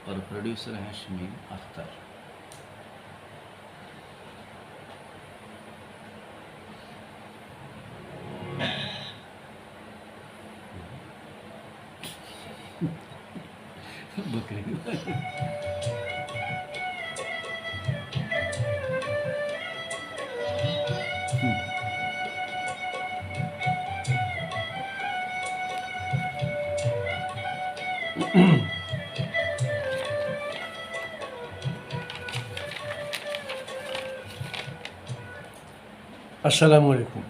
اور پروڈیوسر ہیں شمیم اختر. بکری السلام علیکم.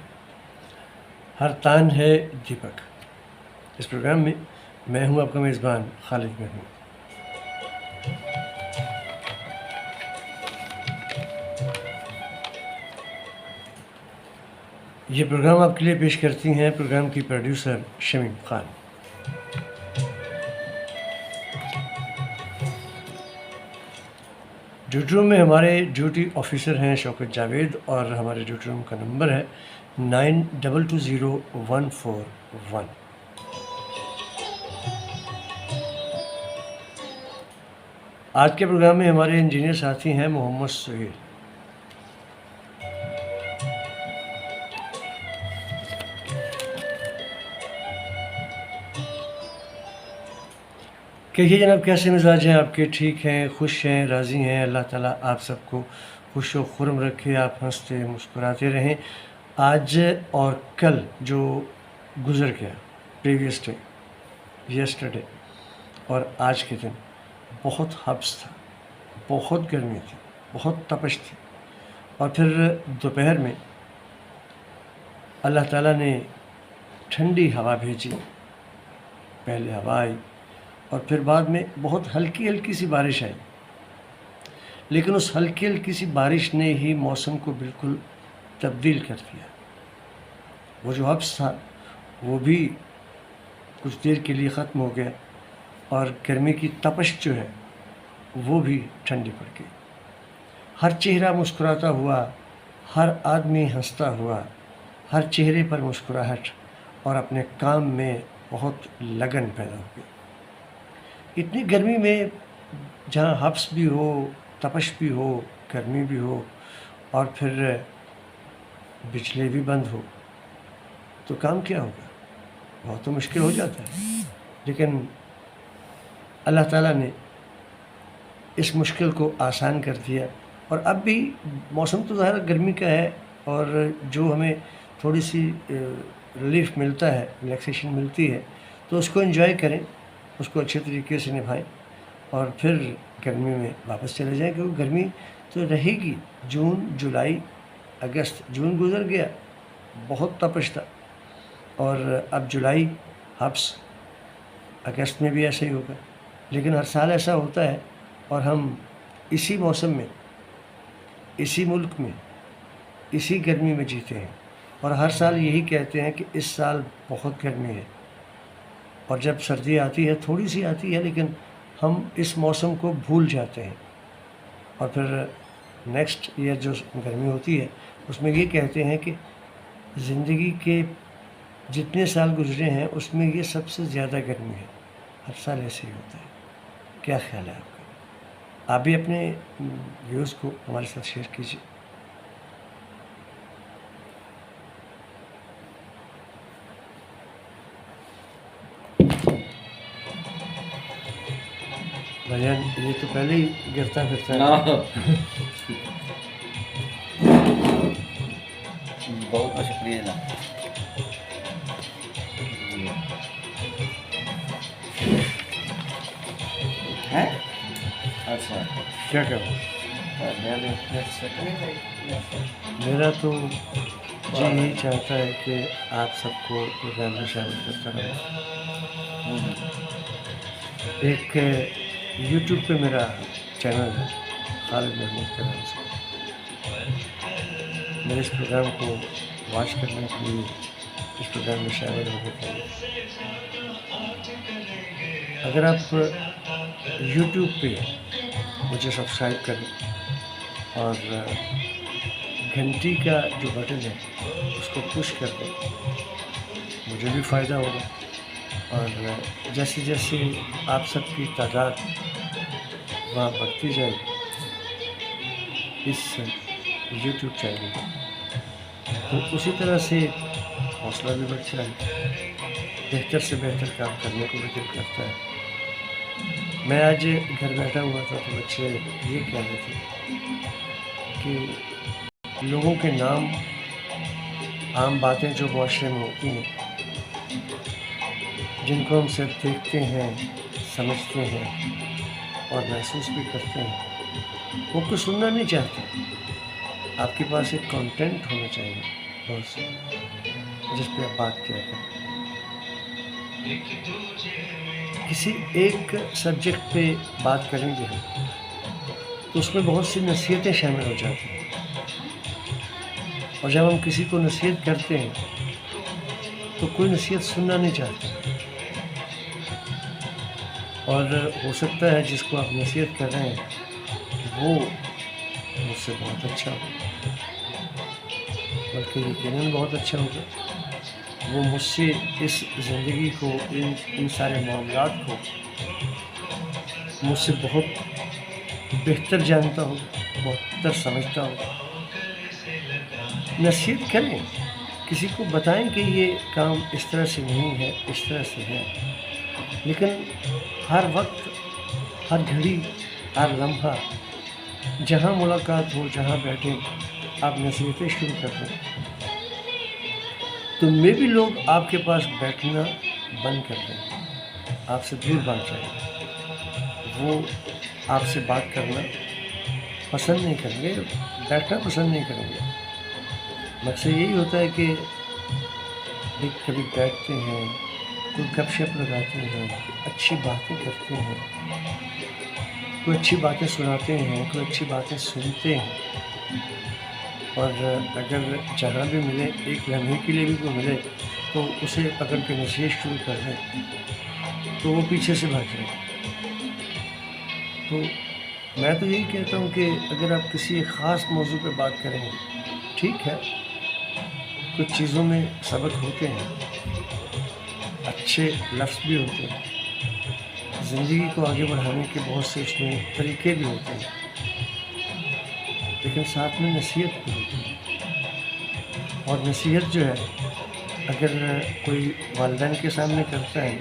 ہر تان ہے دیپک. اس پروگرام میں میں ہوں آپ کا میزبان خالد محمود. یہ پروگرام آپ کے لیے پیش کرتی ہیں پروگرام کی پروڈیوسر شمیم خان. ڈیوٹی روم میں ہمارے ڈیوٹی آفیسر ہیں شوکت جاوید اور ہمارے ڈیوٹی روم کا نمبر ہے 92201441. آج کے پروگرام میں ہمارے انجینئر ساتھی ہیں محمد سہیل. کہیے جناب کیسے مزاج ہیں آپ کے؟ ٹھیک ہیں، خوش ہیں، راضی ہیں؟ اللہ تعالیٰ آپ سب کو خوش و خرم رکھے، آپ ہنستے مسکراتے رہیں. آج اور کل جو گزر گیا، پریویس ڈے، یسٹرڈے اور آج کے دن بہت حبس تھا، بہت گرمی تھی، بہت تپش تھی. اور پھر دوپہر میں اللہ تعالیٰ نے ٹھنڈی ہوا بھیجی. پہلے ہوا آئی اور پھر بعد میں بہت ہلکی ہلکی سی بارش آئی. لیکن اس ہلکی ہلکی سی بارش نے ہی موسم کو بالکل تبدیل کر دیا. وہ جو حبس تھا وہ بھی کچھ دیر کے لیے ختم ہو گیا اور گرمی کی تپش جو ہے وہ بھی ٹھنڈی پڑ گئی. ہر چہرہ مسکراتا ہوا، ہر آدمی ہنستا ہوا، ہر چہرے پر مسکراہٹ اور اپنے کام میں بہت لگن پیدا ہو گئی. اتنی گرمی میں جہاں حبس بھی ہو، تپش بھی ہو، گرمی بھی ہو اور پھر بجلی بھی بند ہو تو کام کیا ہوگا؟ بہت تو مشکل ہو جاتا ہے. لیکن اللہ تعالیٰ نے اس مشکل کو آسان کر دیا. اور اب بھی موسم تو ظاہر گرمی کا ہے اور جو ہمیں تھوڑی سی ریلیف ملتا ہے، ریلیکسیشن ملتی ہے، تو اس کو انجوائے کریں، اس کو اچھے طریقے سے نبھائیں اور پھر گرمی میں واپس چلے جائیں. کیونکہ گرمی تو رہے گی. جون، جولائی، اگست. جون گزر گیا، بہت تپش تھا، اور اب جولائی حبس، اگست میں بھی ایسا ہی ہوگا. لیکن ہر سال ایسا ہوتا ہے اور ہم اسی موسم میں، اسی ملک میں، اسی گرمی میں جیتے ہیں اور ہر سال یہی کہتے ہیں کہ اس سال بہت گرمی ہے. اور جب سردی آتی ہے، تھوڑی سی آتی ہے، لیکن ہم اس موسم کو بھول جاتے ہیں اور پھر نیکسٹ ایئر جو گرمی ہوتی ہے اس میں یہ کہتے ہیں کہ زندگی کے جتنے سال گزرے ہیں اس میں یہ سب سے زیادہ گرمی ہے. ہر سال ایسے ہی ہوتا ہے. کیا خیال ہے آپ کا؟ آپ بھی اپنے ویوز کو ہمارے ساتھ شیئر کیجیے. بھجن یہ تو پہلے ہی گرتا پھرتا ہے. بہت بہت شکریہ جناب. ہے اچھا کیا کروں؟ میرا تو جی یہی چاہتا ہے کہ آپ سب کو پروگرام میں شامل کرتا رہوں. ایک یوٹیوب پہ میرا چینل ہے خالد محمود کے نام سے. میرے اس پروگرام کو واچ کرنے کے لیے، اس پروگرام میں شامل ہونے کے لیے اگر آپ یوٹیوب پہ مجھے سبسکرائب کریں اور گھنٹی کا جو بٹن ہے اس کو پش کر دیں، مجھے بھی فائدہ ہوگا. اور جیسے جیسے آپ سب کی تعداد وہاں بڑھتی جائے اس یوٹیوب چینل پر، تو اسی طرح سے حوصلہ بھی بڑھتا ہے، بہتر سے بہتر کام کرنے کو بھی دل کرتا ہے۔ میں آج گھر بیٹھا ہوا تھا تو بچے یہ کہہ رہے تھے کہ لوگوں کے نام، عام باتیں جو معاشرے میں ہوتی ہیں، جن کو ہم سب دیکھتے ہیں، سمجھتے ہیں اور محسوس بھی کرتے ہیں، وہ کچھ سننا نہیں چاہتے۔ آپ کے پاس ایک کانٹینٹ ہونا چاہیے بہت سے، جس پہ آپ بات کیا کریں۔ کسی ایک سبجیکٹ پہ بات کریں گے ہم تو اس میں بہت سی نصیحتیں شامل ہو جاتی ہیں، اور جب ہم کسی کو نصیحت کرتے ہیں تو کوئی نصیحت سننا نہیں چاہتا، اور ہو سکتا ہے جس کو آپ نصیحت کر رہے ہیں وہ مجھ سے بہت اچھا ہو، بلکہ یقیناً بہت اچھا ہوگا۔ وہ مجھ سے اس زندگی کو، ان سارے معاملات کو مجھ سے بہت بہتر جانتا ہوگا، بہت بہتر سمجھتا ہوگا۔ نصیحت کریں، کسی کو بتائیں کہ یہ کام اس طرح سے نہیں ہے، اس طرح سے ہے، لیکن ہر وقت، ہر گھڑی، ہر لمحہ، جہاں ملاقات ہو، جہاں بیٹھیں، آپ نصیحتیں شروع کر دیں تو میں بھی لوگ آپ کے پاس بیٹھنا بند کر دیں، آپ سے دور بھاگ جائیں، وہ آپ سے بات کرنا پسند نہیں کریں گے، بیٹھنا پسند نہیں کریں گے۔ مقصد یہی ہوتا ہے کہ کبھی بیٹھتے ہیں، کوئی گپ شپ لگاتے ہیں، اچھی باتیں کرتے ہیں، کوئی اچھی باتیں سناتے ہیں، کوئی اچھی باتیں سنتے ہیں، اور اگر جہاں بھی ملے، ایک لمحے کے لیے بھی کوئی ملے تو اسے پکڑ کے نصیحت شروع کر دیں تو وہ پیچھے سے بھاگ جائے۔ تو میں تو یہی کہتا ہوں کہ اگر آپ کسی ایک خاص موضوع پہ بات کریں گے، ٹھیک ہے، کچھ چیزوں میں سبق ہوتے ہیں، اچھے لفظ بھی ہوتے ہیں، زندگی کو آگے بڑھانے کے بہت سے اس میں طریقے بھی ہوتے ہیں، لیکن ساتھ میں نصیحت بھی ہوتی ہے۔ اور نصیحت جو ہے، اگر کوئی والدین کے سامنے کرتا ہے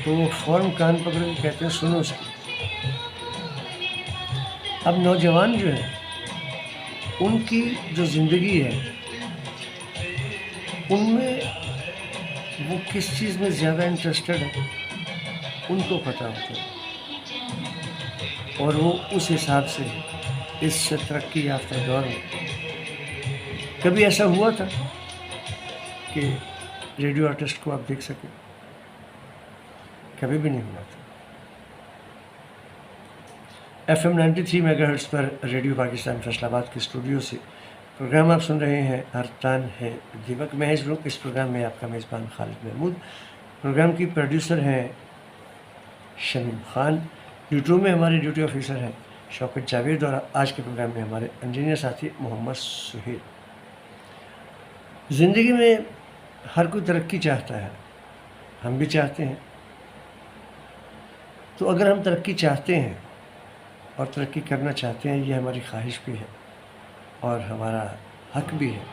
تو وہ فوراً کان پکڑ کے کہتے ہیں سنو اس کی۔ اب نوجوان جو ہیں، ان کی جو زندگی ہے، ان میں وہ کس چیز میں زیادہ انٹرسٹڈ ہے ان کو پتہ ہوتا ہے، اور وہ اس حساب سے اس ترقی یافتہ دور میں، کبھی ایسا ہوا تھا کہ ریڈیو آرٹسٹ کو آپ دیکھ سکیں؟ کبھی بھی نہیں ہوا تھا۔ FM 93 میگا ہرٹز پر ریڈیو پاکستان فیصل آباد کے اسٹوڈیو سے پروگرام آپ سن رہے ہیں، ہر تان ہے دیوک محض روک۔ اس پروگرام میں آپ کا میزبان خالد محمود، پروگرام کی پروڈیوسر ہیں شمیم خان، ڈیوٹی میں ہمارے ڈیوٹی آفیسر ہیں شوکت جاوید، اور آج کے پروگرام میں ہمارے انجینئر ساتھی محمد سہیل۔ زندگی میں ہر کوئی ترقی چاہتا ہے، ہم بھی چاہتے ہیں، تو اگر ہم ترقی چاہتے ہیں اور ترقی کرنا چاہتے ہیں، یہ ہماری خواہش بھی ہے اور ہمارا حق بھی ہے،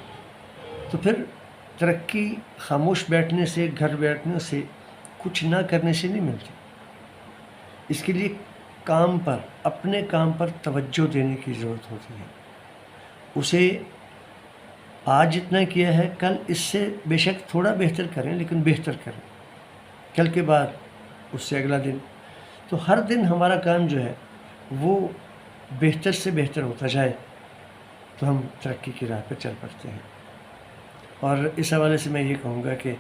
تو پھر ترقی خاموش بیٹھنے سے، گھر بیٹھنے سے، کچھ نہ کرنے سے نہیں ملتی۔ اس کے لیے کام پر، اپنے کام پر توجہ دینے کی ضرورت ہوتی ہے۔ اسے آج جتنا کیا ہے، کل اس سے بے شک تھوڑا بہتر کریں، لیکن بہتر کریں، کل کے بعد اس سے اگلا دن، تو ہر دن ہمارا کام جو ہے وہ بہتر سے بہتر ہوتا جائے تو ہم ترقی کی راہ پہ چل پڑتے ہیں۔ اور اس حوالے سے میں یہ کہوں گا کہ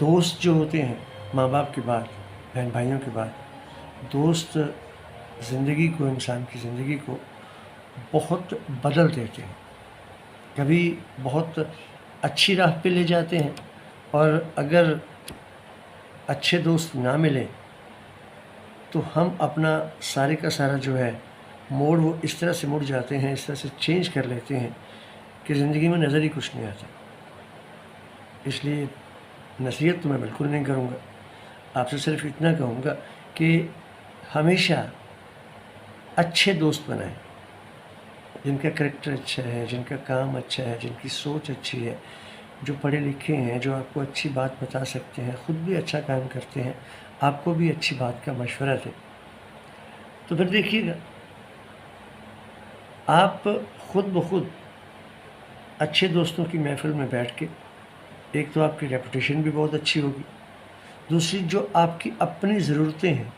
دوست جو ہوتے ہیں، ماں باپ کے بعد، بہن بھائیوں کے بعد، دوست زندگی کو، انسان کی زندگی کو بہت بدل دیتے ہیں، کبھی بہت اچھی راہ پہ لے جاتے ہیں، اور اگر اچھے دوست نہ ملیں تو ہم اپنا سارے کا سارا جو ہے موڑ، وہ اس طرح سے مڑ جاتے ہیں، اس طرح سے چینج کر لیتے ہیں کہ زندگی میں نظر ہی کچھ نہیں آتا۔ اس لیے نصیحت تو میں بالکل نہیں کروں گا، آپ سے صرف اتنا کہوں گا کہ ہمیشہ اچھے دوست بنائیں، جن کا کریکٹر اچھا ہے، جن کا کام اچھا ہے، جن کی سوچ اچھی ہے، جو پڑھے لکھے ہیں، جو آپ کو اچھی بات بتا سکتے ہیں، خود بھی اچھا کام کرتے ہیں، آپ کو بھی اچھی بات کا مشورہ دیں. تو پھر دیکھیے گا آپ خود بخود اچھے دوستوں کی محفل میں بیٹھ کے، ایک تو آپ کی ریپوٹیشن بھی بہت اچھی ہوگی، دوسری جو آپ کی اپنی ضرورتیں ہیں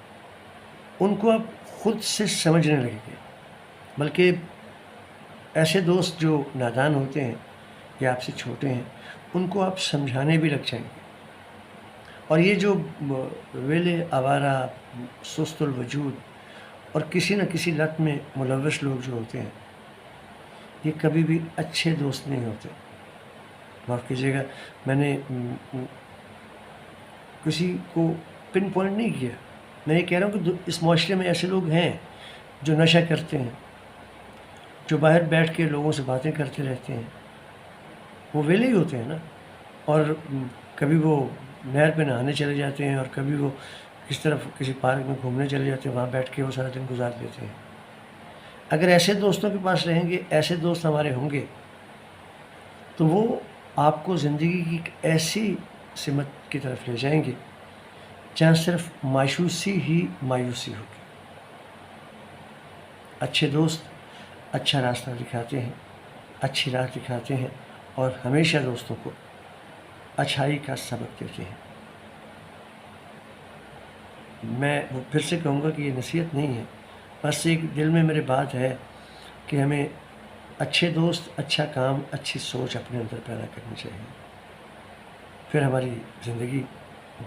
ان کو آپ خود سے سمجھنے لگیں گے. بلکہ ایسے دوست جو نادان ہوتے ہیں یا آپ سے چھوٹے ہیں ان کو آپ سمجھانے بھی لگ جائیں گے. اور یہ جو ویلے آوارہ، سست الوجود اور کسی نہ کسی لت میں ملوث لوگ جو ہوتے ہیں یہ کبھی بھی اچھے دوست نہیں ہوتے. معاف کیجیے گا، میں نے کسی کو پن پوائنٹ نہیں کیا، میں یہ کہہ رہا ہوں کہ اس معاشرے میں ایسے لوگ ہیں جو نشہ کرتے ہیں، جو باہر بیٹھ کے لوگوں سے باتیں کرتے رہتے ہیں، وہ ویلے ہی ہوتے ہیں نا. اور کبھی وہ نہر پہ نہانے چلے جاتے ہیں اور کبھی وہ اس طرف کسی پارک میں گھومنے چلے جاتے ہیں، وہاں بیٹھ کے وہ سارا دن گزار دیتے ہیں. اگر ایسے دوستوں کے پاس رہیں گے، ایسے دوست ہمارے ہوں گے تو وہ آپ کو زندگی کی ایک ایسی سمت کی طرف لے جائیں گے جہاں صرف مایوسی ہی مایوسی ہوگی. اچھے دوست اچھا راستہ دکھاتے ہیں، اچھی راہ دکھاتے ہیں اور ہمیشہ دوستوں کو اچھائی کا سبق دیتے ہیں. میں پھر سے کہوں گا کہ یہ نصیحت نہیں ہے، بس ایک دل میں میرے بات ہے کہ ہمیں اچھے دوست، اچھا کام، اچھی سوچ اپنے اندر پیدا کرنی چاہیے. پھر ہماری زندگی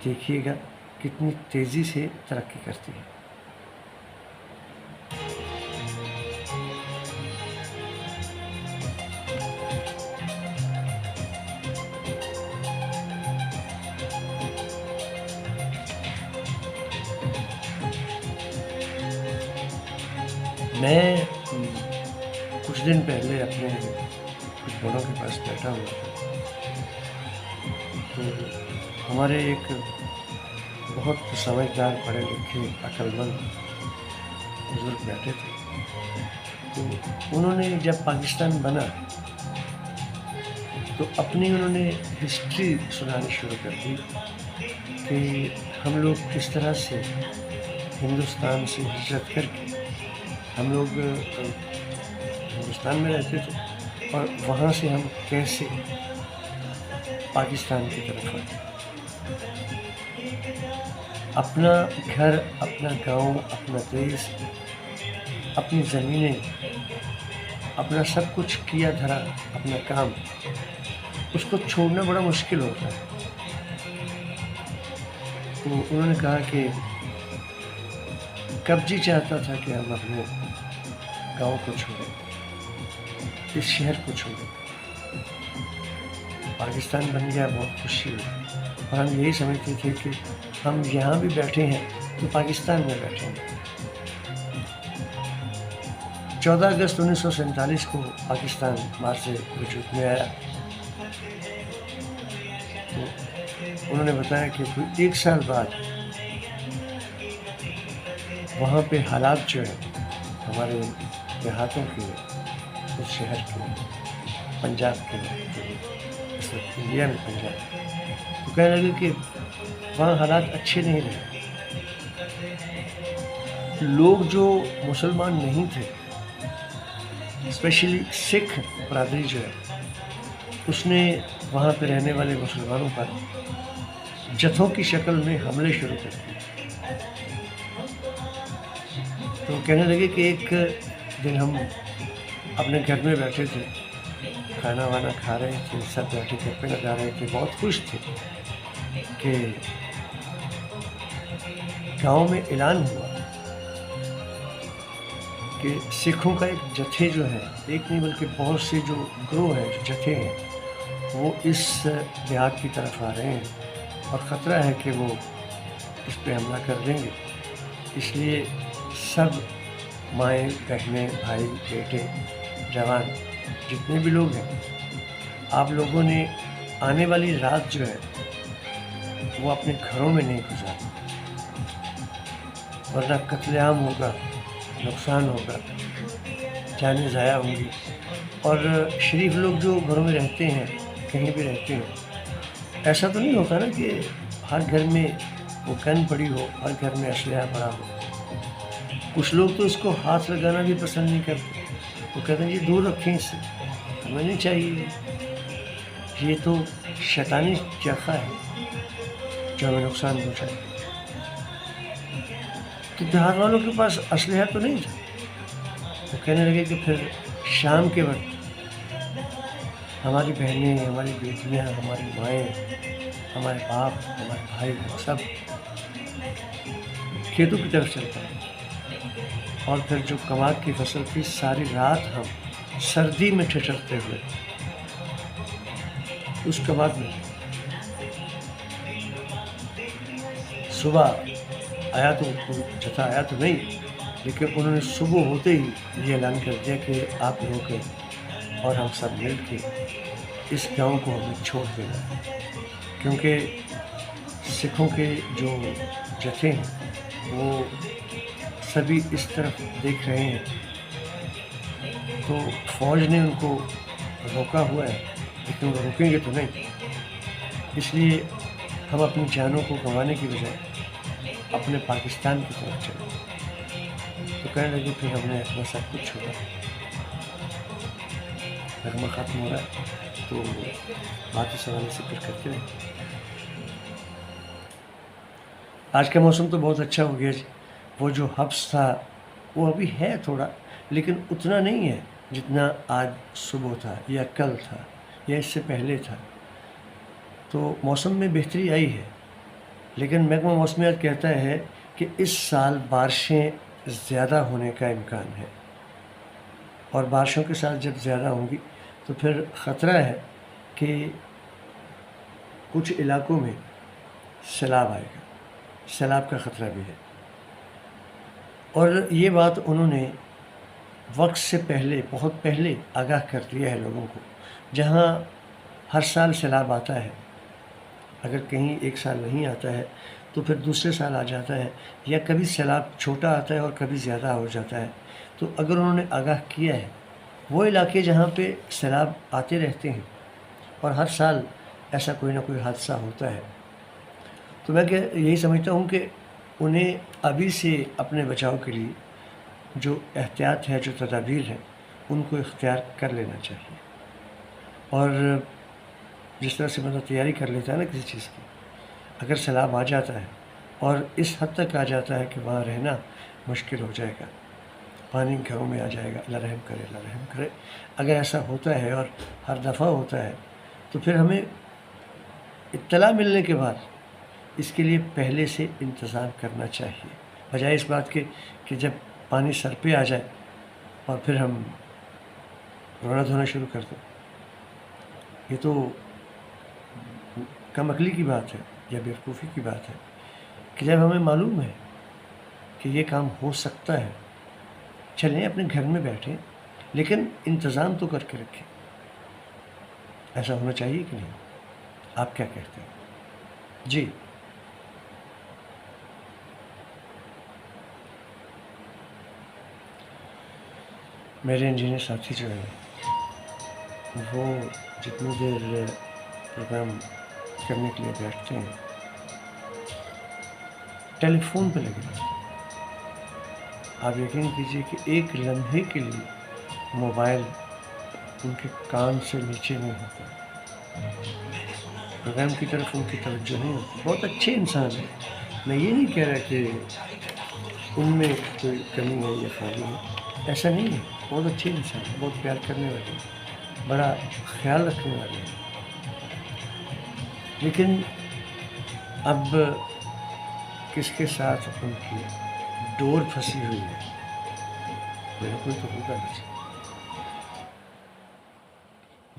دیکھیے گا کتنی تیزی سے ترقی کرتی ہے. میں کچھ دن پہلے اپنے کچھ بڑوں کے پاس بیٹھا ہوا تھا، تو ہمارے ایک بہت سمجھدار، پڑھے لکھے، عقل مند بزرگ بیٹھے تھے. تو انہوں نے جب پاکستان بنا تو اپنی انہوں نے ہسٹری سنانی شروع کر دی کہ ہم لوگ کس طرح سے ہندوستان سے ہجرت کر کے ہم لوگ ہندوستان میں رہتے تھے اور وہاں سے ہم کیسے پاکستان کی طرف آئے. اپنا گھر، اپنا گاؤں، اپنا دیش، اپنی زمینیں، اپنا سب کچھ کیا دھرا، اپنا کام، اس کو چھوڑنا بڑا مشکل ہوتا ہے. تو انہوں نے کہا کہ کب جی چاہتا تھا کہ ہم اپنے گاؤں کو چھوڑیں، اس شہر کو چھوڑیں. پاکستان بن گیا، بہت خوشی ہوئی، اور ہم یہی سمجھتے تھے کہ ہم یہاں بھی بیٹھے ہیں تو پاکستان میں بیٹھے ہیں. 14 اگست 1947 کو پاکستان باہر سے وجود میں آیا. تو انہوں نے بتایا کہ کوئی 1 سال بعد وہاں پہ حالات جو ہے ہمارے دیہاتوں کے، اس شہر کے، پنجاب کے، اس وقت انڈیا میں پنجاب، تو کہنے لگے کہ وہاں حالات اچھے نہیں رہے. لوگ جو مسلمان نہیں تھے، اسپیشلی سکھ برادری جو ہے، اس نے وہاں پہ رہنے والے مسلمانوں پر جتھوں کی شکل میں حملے شروع کر دیے. تو کہنے لگے کہ ایک دن ہم اپنے گھر میں بیٹھے تھے، کھانا وانا کھا رہے تھے، سب بیٹھے گپے لگا رہے تھے، بہت خوش تھے کہ گاؤں میں اعلان ہوا کہ سکھوں کا ایک جتھے جو ہے، ایک نہیں بلکہ بہت سے جو گروہ ہیں، جو جتھے ہیں، وہ اس دیہات کی طرف آ رہے ہیں اور خطرہ ہے کہ وہ اس پہ حملہ کر دیں گے. اس لیے سب مائیں، بہنیں، بھائی، بیٹے، جوان، جتنے بھی لوگ ہیں، آپ لوگوں نے آنے والی رات جو ہے وہ اپنے گھروں میں نہیں گزارنی. ورنہ قتل عام ہوگا، نقصان ہوگا، جانیں ضائع ہوں گی۔ اور شریف لوگ جو گھروں میں رہتے ہیں، کہیں بھی رہتے ہیں، ایسا تو نہیں ہوتا نا کہ ہر گھر میں وہ گن پڑی ہو، ہر گھر میں اسلحہ پڑا ہو۔ کچھ لوگ تو اس کو ہاتھ لگانا بھی پسند نہیں کرتے، وہ کہتے ہیں جی دور رکھیں اس سے، ہمیں نہیں چاہیے، یہ تو شیطانی چرخہ ہے جو ہمیں نقصان پہنچائے۔ تو دیہات والوں کے پاس اسلحہ تو نہیں تھا، وہ کہنے لگے کہ پھر شام کے وقت ہماری بہنیں، ہماری بیٹیاں، ہماری مائیں، ہمارے باپ، ہمارے بھائی سب کھیتوں کی طرف چل پڑے، اور پھر جو کماد کی فصل تھی ساری رات ہم سردی میں ٹھٹھرتے ہوئے اس کماد میں، صبح آیا تو کوئی جتھا آیا تو نہیں، لیکن انہوں نے صبح ہوتے ہی یہ اعلان کر دیا کہ آپ لوگ اور ہم سب مل کے اس گاؤں کو ہمیں چھوڑ دینا ہے، کیونکہ سکھوں کے جو جتھے ہیں وہ سبھی اس طرف دیکھ رہے ہیں، تو فوج نے ان کو روکا ہوا ہے، لیکن وہ رکیں گے تو نہیں، اس لیے ہم اپنی جانوں کو گنوانے کی بجائے اپنے پاکستان کی طرف چلیں۔ تو کہنے لگے پھر ہم نے اپنا سب کچھ چھوڑا، نغمہ ختم ہو رہا ہے تو بات اس حوالے سے پھر کرتے رہیں۔ آج کا موسم تو بہت اچھا ہو گیا جی، وہ جو حبس تھا وہ ابھی ہے تھوڑا، لیکن اتنا نہیں ہے جتنا آج صبح تھا یا کل تھا یا اس سے پہلے تھا۔ تو موسم میں بہتری آئی ہے، لیکن محکمہ موسمیات کہتا ہے کہ اس سال بارشیں زیادہ ہونے کا امکان ہے، اور بارشوں کے ساتھ جب زیادہ ہوں گی تو پھر خطرہ ہے کہ کچھ علاقوں میں سیلاب آئے گا، سیلاب کا خطرہ بھی ہے۔ اور یہ بات انہوں نے وقت سے پہلے، بہت پہلے آگاہ کر دیا ہے لوگوں کو۔ جہاں ہر سال سیلاب آتا ہے، اگر کہیں ایک سال نہیں آتا ہے تو پھر دوسرے سال آ جاتا ہے، یا کبھی سیلاب چھوٹا آتا ہے اور کبھی زیادہ ہو جاتا ہے، تو اگر انہوں نے آگاہ کیا ہے وہ علاقے جہاں پہ سیلاب آتے رہتے ہیں اور ہر سال ایسا کوئی نہ کوئی حادثہ ہوتا ہے، تو میں یہی سمجھتا ہوں کہ انہیں ابھی سے اپنے بچاؤ کے لیے جو احتیاط ہے، جو تدابیر ہیں، ان کو اختیار کر لینا چاہیے۔ اور جس طرح سے مطلب تیاری کر لیتا ہے نا کسی چیز کی، اگر سیلاب آ جاتا ہے اور اس حد تک آ جاتا ہے کہ وہاں رہنا مشکل ہو جائے گا، پانی گھروں میں آ جائے گا، اللہ رحم کرے، اللہ رحم کرے، اگر ایسا ہوتا ہے اور ہر دفعہ ہوتا ہے تو پھر ہمیں اطلاع ملنے کے بعد اس کے لیے پہلے سے انتظام کرنا چاہیے، بجائے اس بات کے کہ جب پانی سر پہ آ جائے اور پھر ہم رونا دھونا شروع کر دیں۔ یہ تو کم عقلی کی بات ہے یا بیوقوفی کی بات ہے کہ جب ہمیں معلوم ہے کہ یہ کام ہو سکتا ہے، چلیں اپنے گھر میں بیٹھیں، لیکن انتظام تو کر کے رکھیں۔ ایسا ہونا چاہیے کہ نہیں؟ آپ کیا کہتے ہیں؟ جی میرے انجینئر ساتھی جو ہیں وہ جتنی دیر پروگرام کرنے کے لیے بیٹھتے ہیں ٹیلی فون پہ لگے رہتے ہیں۔ آپ یقین کیجئے کہ ایک لمحے کے لیے موبائل ان کے کان سے نیچے نہیں ہوتا، پروگرام کی طرف ان کی توجہ نہیں ہوتی۔ بہت اچھے انسان ہیں، میں یہ نہیں کہہ رہا کہ ان میں کوئی کمی ہے یا خامی ہے، ایسا نہیں ہے، بہت اچھے انسان ہیں، بہت پیار کرنے والے ہیں، بڑا خیال رکھنے والے ہیں، لیکن اب کس کے ساتھ ان کی ڈور پھنسی ہوئی ہے، کوئی نہ کوئی تو ہوگا نا جی۔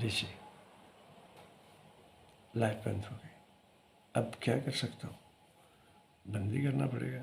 دیکھیے لائٹ بند ہو گئی، اب کیا کر سکتا ہوں، بند ہی کرنا پڑے گا۔